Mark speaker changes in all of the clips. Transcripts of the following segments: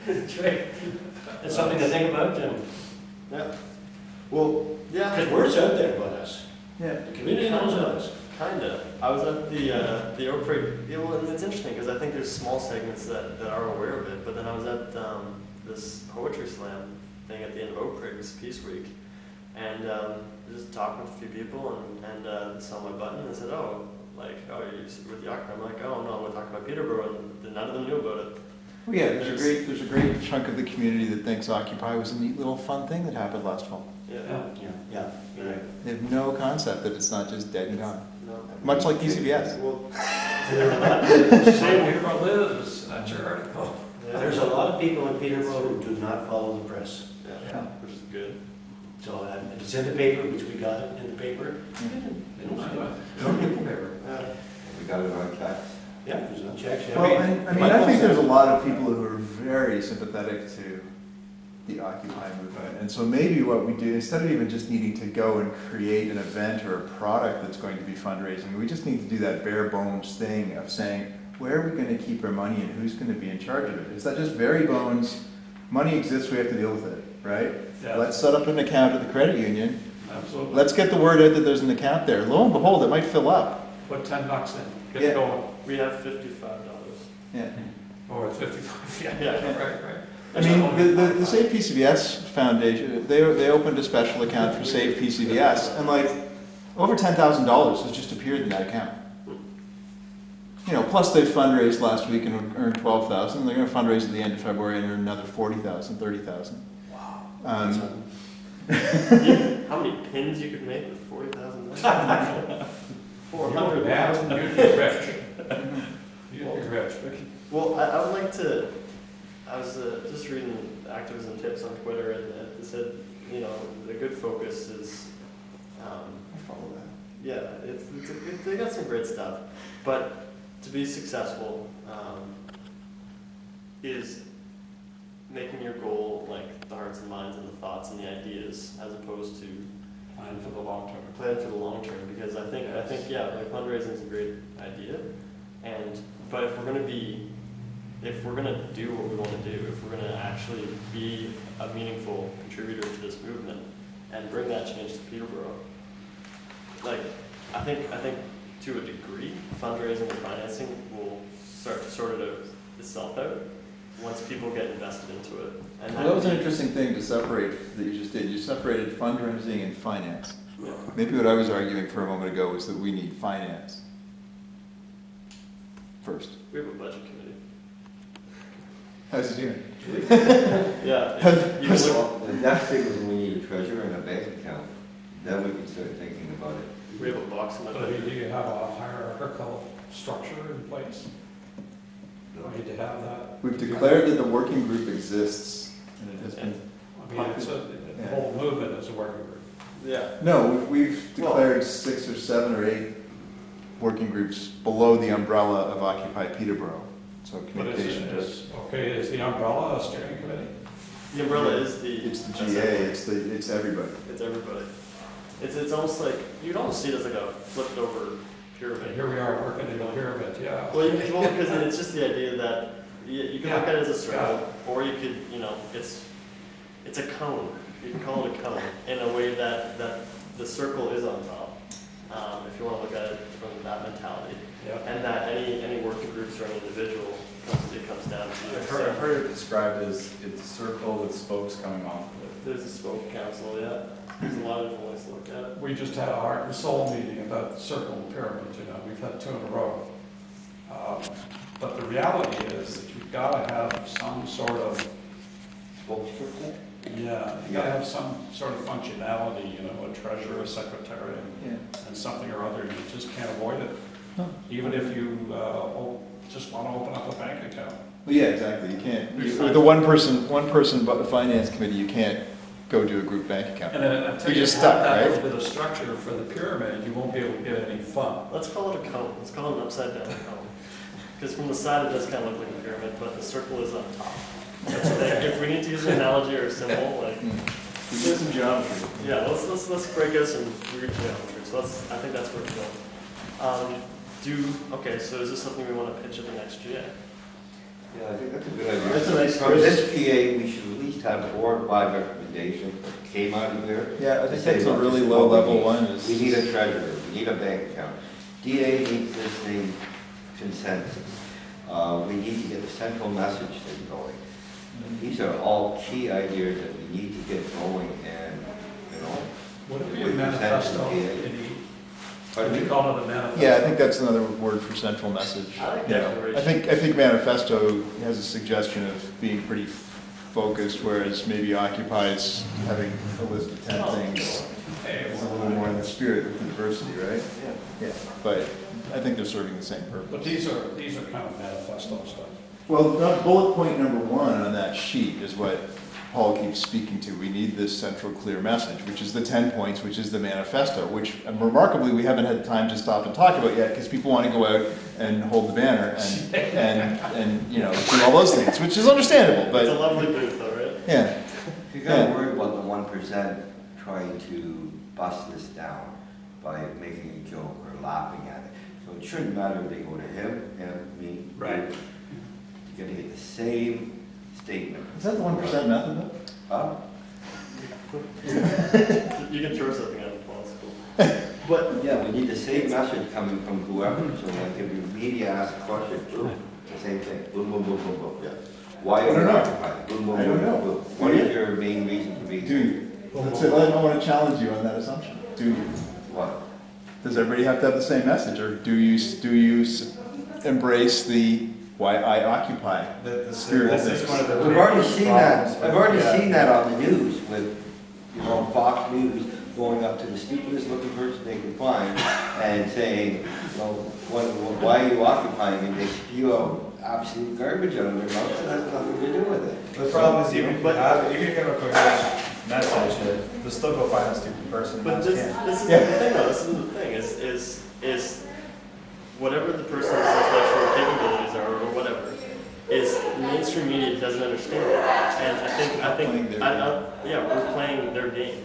Speaker 1: That's right. It's something to think about, Jim.
Speaker 2: Yeah. Well, yeah.
Speaker 1: Because word's out there about us.
Speaker 3: Yeah.
Speaker 1: The community knows about us.
Speaker 2: Kinda. I was at the Oak Parade. Yeah, well, and it's interesting because I think there's small segments that are aware of it. But then I was at this poetry slam thing at the end of Oak Parade. It was Peace Week, and just talking with a few people and saw my button and said, oh, you're with Yakima. I'm like, oh no, we're talking about Peterborough, and none of them knew about it.
Speaker 3: Well, yeah, there's a great chunk of the community that thinks Occupy was a neat little fun thing that happened last fall.
Speaker 1: Yeah.
Speaker 3: They have no concept that it's not just dead and gone.
Speaker 2: No.
Speaker 3: Much like PCBS.
Speaker 2: Well,
Speaker 4: Same Peterborough lives, that's your article.
Speaker 2: yeah.
Speaker 1: There's a lot of people in Peterborough who do not follow the press.
Speaker 2: Yeah, which is good.
Speaker 1: So if it's in the paper, which we got it in the paper, they don't see it.
Speaker 5: We got it on text.
Speaker 1: Yeah, there's no checks. Yeah.
Speaker 3: Well, I think there's a lot of people who are very sympathetic to the Occupy movement. And so maybe what we do, instead of even just needing to go and create an event or a product that's going to be fundraising, we just need to do that bare bones thing of saying, where are we going to keep our money and who's going to be in charge of it? Is that just very bones, money exists, we have to deal with it, right?
Speaker 4: Yeah.
Speaker 3: Let's set up an account at the credit union.
Speaker 4: Absolutely.
Speaker 3: Let's get the word out that there's an account there. Lo and behold, it might fill up.
Speaker 4: Put $10 in, get
Speaker 3: Yeah.
Speaker 4: going.
Speaker 2: We have $55.
Speaker 3: Yeah.
Speaker 4: Or it's 55, yeah.
Speaker 2: Yeah.
Speaker 4: Right.
Speaker 3: I mean, the Save PCBS Foundation, they opened a special account for Save PCBS, and over $10,000 has just appeared in that account. Plus they fundraised last week and earned $12,000. They're going to fundraise at the end of February and earn another $40,000, $30,000.
Speaker 2: Wow. How many pins you could make with $40,000? 400.
Speaker 4: You'd be rich. You'd be rich.
Speaker 2: Well, I would like to. I was just reading activism tips on Twitter, and it said, the good focus is.
Speaker 3: I follow that.
Speaker 2: Yeah, they got some great stuff, but to be successful is making your goal like the hearts and minds and the thoughts and the ideas, as opposed to
Speaker 4: Plan for the long term.
Speaker 2: plan for the long term. Because I think fundraising is a great idea, but if we're gonna do what we want to do, if we're gonna actually be a meaningful contributor to this movement and bring that change to Peterborough, I think to a degree, fundraising and financing will start to sort it itself out once people get invested into it. And
Speaker 3: Well, that was an interesting thing to separate that you just did. You separated fundraising and finance.
Speaker 2: Yeah.
Speaker 3: Maybe what I was arguing for a moment ago was that we need finance first.
Speaker 2: We have a budget committee.
Speaker 3: How's it doing?
Speaker 2: Yeah.
Speaker 5: The next thing is we need a treasurer and a bank account. Then we can start thinking about it.
Speaker 2: We have a box in my
Speaker 4: So
Speaker 2: budget.
Speaker 4: do you have a hierarchical structure in place? Do we need to have that?
Speaker 3: We've declared that the working group exists, and it has been.
Speaker 4: I mean, the whole movement is a working group.
Speaker 2: Yeah.
Speaker 3: No, we've declared 6 or 7 or 8 working groups below the umbrella of Occupy Peterborough. So communication does.
Speaker 4: Is the umbrella a steering committee?
Speaker 2: The umbrella is the.
Speaker 3: It's the GA. It's everybody.
Speaker 2: It's everybody. It's almost like you'd almost see it as like a flipped over pyramid.
Speaker 4: Here we are working in a pyramid, yeah.
Speaker 2: Well, because it's just the idea that you can look at it as a circle, or you could, it's a cone. You can call it a cone in a way that the circle is on top. If you want to look at it from that mentality, and that any working groups or any individual comes down to you.
Speaker 6: I've heard it described as it's a circle with spokes coming off of it.
Speaker 2: There's a spoke council, yeah. There's a lot of different ways to look at it.
Speaker 4: We just had a heart and soul meeting about circle and pyramid, we've had 2 in a row. But the reality is that you've got to have some sort of,
Speaker 5: Spokesperson?
Speaker 4: you got to have some sort of functionality, a treasurer, a secretary, and something or other. You just can't avoid it.
Speaker 3: No.
Speaker 4: Even if you just want to open up a bank account.
Speaker 3: Well, yeah, exactly. You can't. With the one person finance committee, you can't go do a group bank account.
Speaker 4: And until
Speaker 3: You're
Speaker 4: you
Speaker 3: just
Speaker 4: have
Speaker 3: stuck,
Speaker 4: that
Speaker 3: right?
Speaker 4: little bit of structure for the pyramid, you won't be able to get any fun.
Speaker 2: Let's call it a cone. Let's call it an upside down cone. Because from the side it does kind of look like a pyramid, but the circle is on top. That's the thing. If we need to use an analogy or a symbol,
Speaker 3: We do some geometry.
Speaker 2: yeah, let's break out some weird geometry. So I think that's where it's going. Okay, so is this something we want to pitch at the next GA?
Speaker 5: Yeah, I think that's a good idea.
Speaker 2: That's a nice
Speaker 5: from this TA, we should at least have 4 or 5 recommendations that came out of there.
Speaker 3: Yeah, I
Speaker 5: to
Speaker 3: think
Speaker 5: say,
Speaker 3: that's a
Speaker 5: look,
Speaker 3: really
Speaker 5: this is
Speaker 3: low
Speaker 5: what
Speaker 3: level
Speaker 5: need.
Speaker 3: one.
Speaker 5: We need a treasurer, we need a bank account. DA needs this thing consensus. We need to get a central message thing going. These are all key ideas that we need to get going and, you know.
Speaker 4: Would it be
Speaker 5: we
Speaker 4: a
Speaker 5: present to
Speaker 4: manifesto?
Speaker 5: DA.
Speaker 4: Would we call it a manifesto?
Speaker 3: Yeah, I think that's another word for central message.
Speaker 2: I like
Speaker 3: You know,
Speaker 2: declaration.
Speaker 3: I think manifesto has a suggestion of being pretty focused, whereas maybe occupies having a list of 10 things. It's a little more in the spirit of the diversity, right? Yeah. But I think they're serving the same purpose.
Speaker 4: But these are kind of manifesto stuff.
Speaker 3: Well, bullet point number 1 on that sheet is what Paul keeps speaking to. We need this central clear message, which is the 10 points, which is the manifesto, which remarkably we haven't had time to stop and talk about yet because people want to go out and hold the banner and you know, do all those things, which is understandable,
Speaker 2: It's a
Speaker 3: but
Speaker 2: lovely booth though, right?
Speaker 3: yeah.
Speaker 5: You gotta worry about the 1% trying to bust this down by making a joke or laughing at it. So it shouldn't matter if they go to him, me,
Speaker 2: Right.
Speaker 5: you. You're gonna get the same statement.
Speaker 3: Is that the 1% method though?
Speaker 5: Huh?
Speaker 2: You can throw something at the Paul, it's cool.
Speaker 5: But, yeah, we need the same message coming from whoever, so like if your media asks a question, boom, the same thing, boom, boom, boom, boom, boom.
Speaker 3: Yeah.
Speaker 5: Why
Speaker 3: I
Speaker 5: are
Speaker 3: don't
Speaker 5: you
Speaker 3: know.
Speaker 5: occupied? Boom, boom,
Speaker 3: I
Speaker 5: boom,
Speaker 3: don't know.
Speaker 5: boom, boom. What is your main reason for being
Speaker 3: Do
Speaker 5: here?
Speaker 3: you? That's it. I want to challenge you on that assumption. Do you?
Speaker 5: What?
Speaker 3: Does everybody have to have the same message, or do you embrace the why I occupy spirit of
Speaker 6: This is one of
Speaker 3: things?
Speaker 6: the
Speaker 5: We've already seen that,
Speaker 6: problems,
Speaker 5: I've already
Speaker 6: yeah.
Speaker 5: seen that on the news with, you know, Fox News going up to the stupidest looking person they can find and saying, you know, why are you occupying? And they spew out absolute garbage out of their mouth, and has nothing to do with it.
Speaker 6: The problem is even if you have a coherent message, they'll still go find a stupid person.
Speaker 2: But
Speaker 6: and
Speaker 2: this,
Speaker 6: that's-
Speaker 2: this is
Speaker 3: Yeah.
Speaker 2: the thing though, this is the thing, is whatever the person's intellectual capabilities are, or whatever, is mainstream media doesn't understand it. And
Speaker 3: Playing their
Speaker 2: yeah, we're playing their game.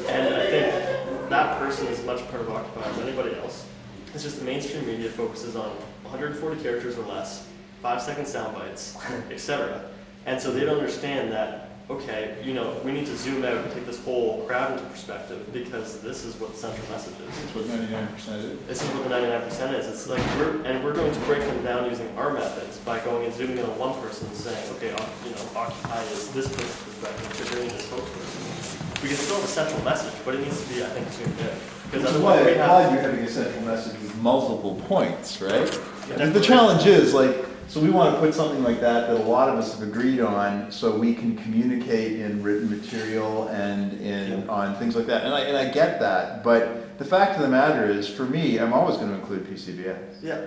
Speaker 2: And I think that person is much part of Occupy as anybody else. It's just mainstream media focuses on 140 characters or less, 5-second sound bites, etc. And so they don't understand that, okay, you know, we need to zoom out and take this whole crowd into perspective because this is what the central message is.
Speaker 3: That's what 99% is.
Speaker 2: This is what the 99% is. It's like we're going to break them down using our methods by going and zooming in on one person and saying, okay, you know, Occupy is this person's perspective, you're doing this spokesperson. We can still have a central message, but it needs to be, I think, zoomed in.
Speaker 3: Which
Speaker 2: Because
Speaker 3: is why
Speaker 2: otherwise
Speaker 3: I
Speaker 2: we
Speaker 3: applaud
Speaker 2: have.
Speaker 3: you having a central message with multiple points, right?
Speaker 2: Yeah,
Speaker 3: And the challenge is, like, so we want to put something like that a lot of us have agreed on, so we can communicate in written material and on things like that. And I get that, but the fact of the matter is, for me, I'm always going to include PCBS.
Speaker 2: Yeah.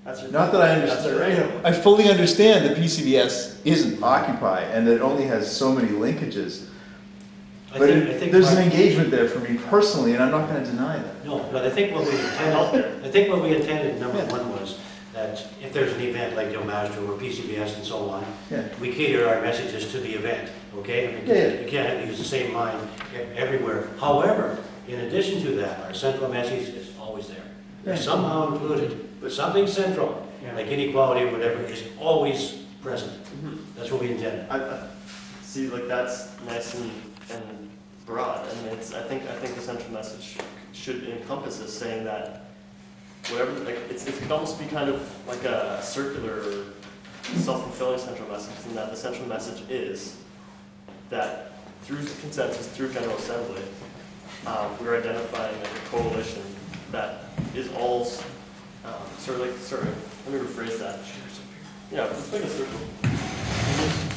Speaker 2: That's your
Speaker 3: Not that I
Speaker 2: That's
Speaker 3: understand,
Speaker 2: right.
Speaker 3: you know, I fully understand that PCBS isn't Occupy and that it only has so many linkages. But
Speaker 1: I think
Speaker 3: there's an
Speaker 1: Mark-
Speaker 3: engagement there for me personally, and I'm not going to deny that.
Speaker 1: No, but I think what we intended, number one was that if there's an event like Del Mastro or PCBS and so on,
Speaker 3: Yeah.
Speaker 1: we cater our messages to the event, okay? I mean,
Speaker 3: Yeah.
Speaker 1: we can't use the same line everywhere. However, in addition to that, our central message is always there. They're
Speaker 3: Yeah.
Speaker 1: somehow included, but something central, like inequality or whatever, is always present. That's what we intended.
Speaker 2: See, like that's nice and broad, and I think the central message should encompass this, saying that whatever, like it could almost be kind of like a circular, self-fulfilling central message, and that the central message is that through consensus, through General Assembly, we're identifying like a coalition that is all sorry, let me rephrase that. Yeah, let's make a circle.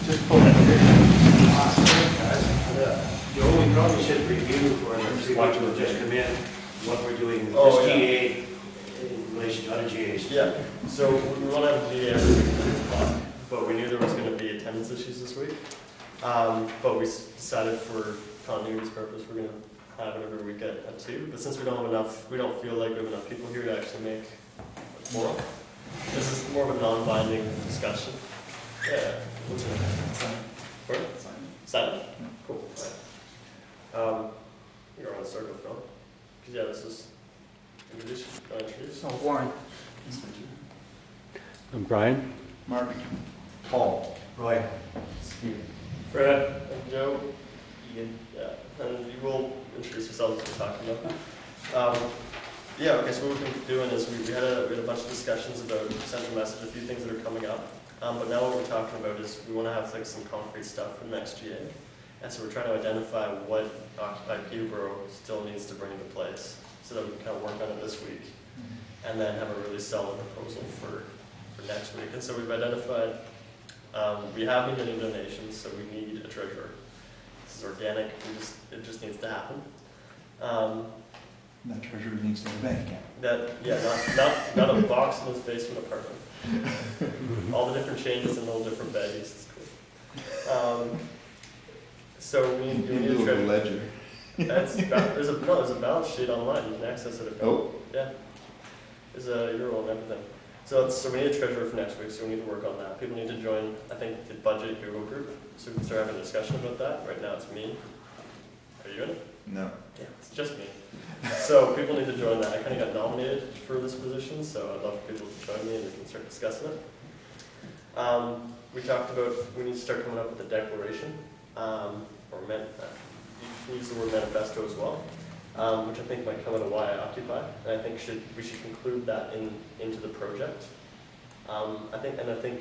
Speaker 2: Just pull that.
Speaker 1: Joe, we probably should review for the three months who just come in, what we're doing with
Speaker 2: Oh,
Speaker 1: this
Speaker 2: yeah.
Speaker 1: GA in relation to other GAs.
Speaker 2: Yeah, so we want to have a meeting every week at 2 o'clock, but we knew there was going to be attendance issues this week. But we decided for continuity's purpose, we're going to have it every week at 2. But since we don't have enough, we don't feel like we have enough people here to actually make a quorum. This is more of a non-binding discussion. Yeah. What's your name? Pardon? Simon? Cool. You're on circle, Phil. Because yeah, this is introduce.
Speaker 4: Oh, Warren.
Speaker 7: I'm Brian.
Speaker 3: Mark?
Speaker 5: Paul.
Speaker 1: Roy,
Speaker 4: Brad?
Speaker 2: And Joe, Ian, yeah, and you will introduce yourselves as we're talking about. Yeah, okay, so what we've been doing is we had a bunch of discussions about central message, a few things that are coming up. But now what we're talking about is we want to have like some concrete stuff for next GA. And so we're trying to identify what Occupy Peterborough still needs to bring into place so that we can kind of work on it this week and then have a really solid proposal for next week. And so we've identified, we have been getting donations, so we need a treasurer. This is organic, it just needs to happen.
Speaker 3: That treasurer needs to have a bank account.
Speaker 2: That, yeah, not a box in his basement apartment. All the different changes and all different baggies, it's cool. So we need a treasurer.
Speaker 3: Ledger.
Speaker 2: There's a balance sheet online, you can access it if you want.
Speaker 3: Oh.
Speaker 2: Yeah. There's a euro and everything. So we need a treasurer for next week, so we need to work on that. People need to join, I think, the budget Google group, so we can start having a discussion about that. Right now it's me. Are you in it?
Speaker 3: No.
Speaker 2: Yeah, it's just me. So people need to join that. I kind of got nominated for this position, so I'd love for people to join me and we can start discussing it. We talked about, we need to start coming up with a declaration, you use the word manifesto as well, which I think might come out of why I occupy, and I think we should conclude that into the project. I think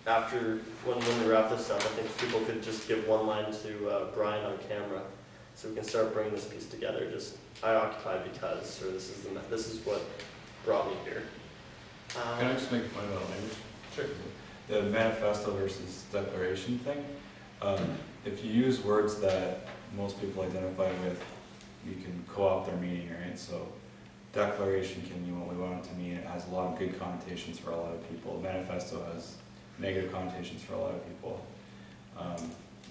Speaker 2: after when we wrap this up, I think people could just give one line to Brian on camera, so we can start bringing this piece together. Just I occupy because, or this is what brought me here.
Speaker 7: Can I just make a point about language?
Speaker 2: Sure.
Speaker 7: The manifesto versus declaration thing. If you use words that most people identify with, you can co-opt their meaning, right? So declaration can mean what we want it to mean. It has a lot of good connotations for a lot of people. Manifesto has negative connotations for a lot of people.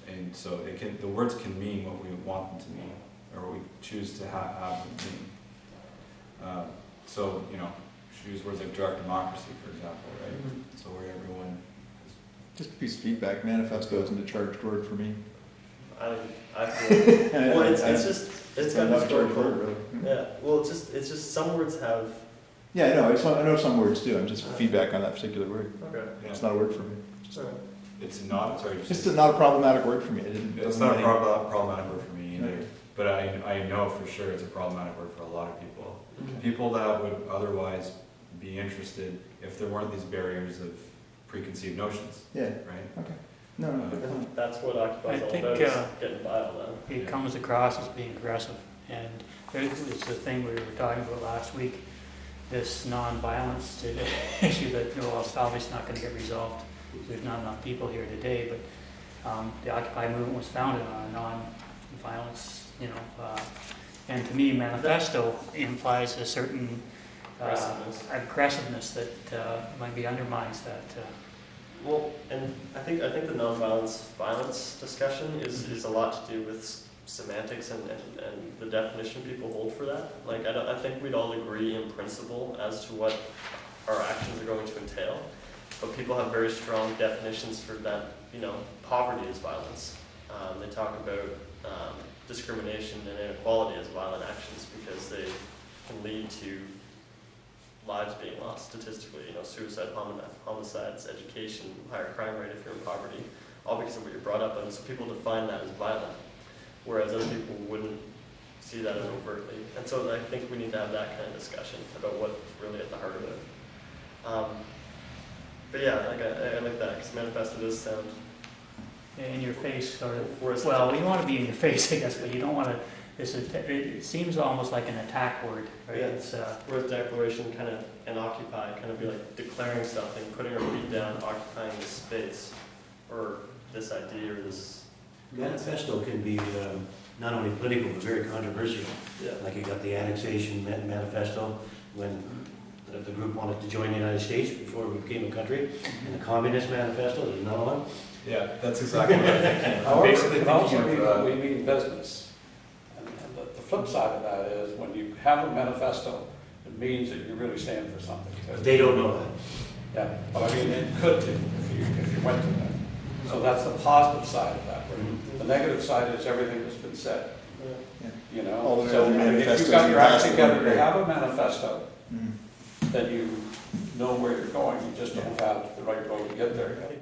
Speaker 7: And so the words can mean what we want them to mean, or what we choose to have them mean. So, use words like direct democracy, for example, right? So where everyone...
Speaker 3: Just a piece of feedback, manifesto isn't a charged word for me.
Speaker 2: I feel, well, it's got
Speaker 3: not
Speaker 2: this
Speaker 3: a charged word,
Speaker 2: word.
Speaker 3: really.
Speaker 2: Yeah, well, it's just some words have.
Speaker 3: Yeah, I know. I know some words do. I'm just feedback on that particular word.
Speaker 2: Okay.
Speaker 7: Yeah.
Speaker 3: It's not a word for me.
Speaker 7: It's not, sorry.
Speaker 3: It's just not a problematic word for me.
Speaker 7: It's not a problematic word for me either.
Speaker 3: Right.
Speaker 7: But I know for sure it's a problematic word for a lot of people. People that would otherwise be interested if there weren't these barriers of preconceived notions.
Speaker 3: Yeah.
Speaker 7: Right?
Speaker 3: Okay. No.
Speaker 2: And that's what occupies
Speaker 8: I
Speaker 2: all
Speaker 8: think,
Speaker 2: about, is getting by all that.
Speaker 8: It comes across as being aggressive, and it's the thing we were talking about last week, this non-violence issue that, it's obviously not going to get resolved. There's not enough people here today, but the Occupy movement was founded on non-violence, and to me, manifesto implies a certain aggressiveness that maybe undermines that.
Speaker 2: Well, and I think the non-violence discussion is a lot to do with semantics and the definition people hold for that. Like I think we'd all agree in principle as to what our actions are going to entail, but people have very strong definitions for that. Poverty is violence. They talk about discrimination and inequality as violent actions because they can lead to lives being lost statistically, suicide, homicides, education, higher crime rate if you're in poverty, all because of what you're brought up on. So people define that as violent, whereas other people wouldn't see that as overtly. And so I think we need to have that kind of discussion about what's really at the heart of it. But yeah, I like that, because manifesto does sound...
Speaker 8: In your face, sort of.
Speaker 2: Whereas
Speaker 8: Well, you want to be in your face, I guess, but you don't want to... It seems almost like an attack word, right?
Speaker 2: Yeah.
Speaker 8: It's,
Speaker 2: whereas declaration and occupy kind of be like declaring something, putting our feet down, occupying this space, or this idea, or this...
Speaker 1: Manifesto can be not only political, but very controversial.
Speaker 2: Yeah.
Speaker 1: Like you got the annexation manifesto when the group wanted to join the United States before we became a country, and the Communist Manifesto, there's another one.
Speaker 7: Yeah, that's exactly what I'm thinking.
Speaker 4: However,
Speaker 7: Basically
Speaker 4: it can also
Speaker 7: thinking
Speaker 4: mean
Speaker 7: of,
Speaker 4: we mean business. And the flip side of that is when you have a manifesto, it means that you really stand for something.
Speaker 1: But they don't know that.
Speaker 4: Yeah, but I mean, it could do if you went to that. So that's the positive side of that. The negative side is everything that's been said.
Speaker 3: All the
Speaker 4: So
Speaker 3: other
Speaker 4: if
Speaker 3: manifestos
Speaker 4: you've got your act
Speaker 3: passed
Speaker 4: together,
Speaker 3: were
Speaker 4: you
Speaker 3: great.
Speaker 4: have a manifesto,
Speaker 3: Mhm.
Speaker 4: then you know where you're going, you just don't have the right road to get there yet.